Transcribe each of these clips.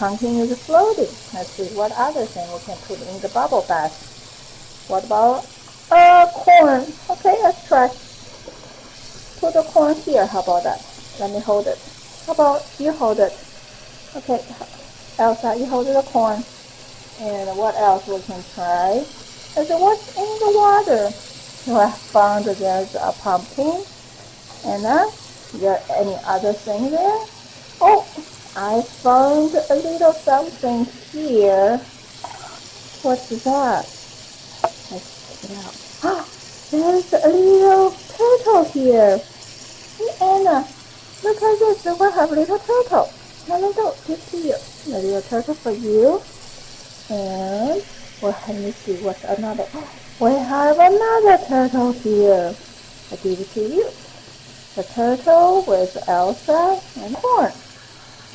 pumpkin is floating. Let's see what other thing we can put in the bubble bath. What about corn? Okay, let's try. Put the corn here. How about that? Let me hold it. How about you hold it? Okay, Elsa, you hold the corn. And what else we can try? Is what's in the water? So I found that there's a pumpkin. And is there any other thing there? Oh, I found a little something here. What's that? Let's check it out. Oh, there's a little turtle here. Hey, Anna, look at this. We have a little turtle. A little gift to you. A little turtle for you. And well, let me see what's another. Oh, we have another turtle here. I give it to you. The turtle with Elsa and corn.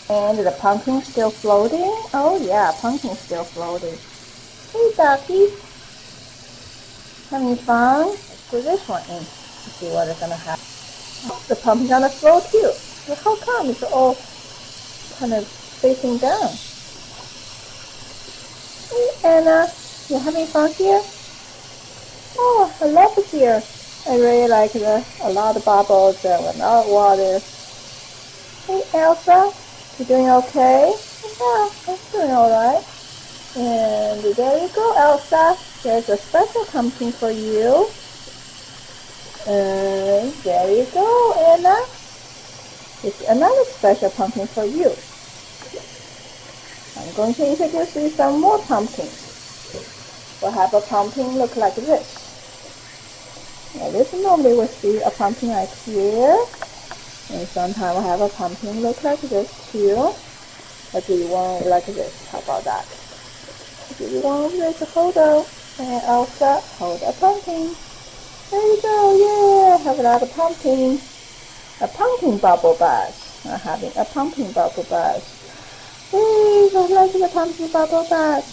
And the pumpkin still floating. Oh yeah, pumpkin still floating. Hey ducky, having fun? Let's put this one in. Let's see what it's gonna happen. Oh, the pumpkin gonna float too. Well, how come it's all kind of facing down? Hey Anna, you having fun here? Oh, I love it here. I really like a lot of bubbles and a lot of water. Hey Elsa, you doing okay? Yeah, I'm doing alright. And there you go, Elsa. There's a special pumpkin for you. And there you go, Anna. It's another special pumpkin for you. I'm going to introduce you some more pumpkins. We'll have a pumpkin look like this. Now this normally we see a pumpkin like here. And sometimes we'll have a pumpkin look like this too. But do you want it like this? How about that? Do you want this photo? And Elsa, hold a pumpkin. There you go, yeah, have a lot of pumpkin. A pumpkin bubble bath. I'm having a pumpkin bubble bath. Hey, I like the pumpkin bubble bath.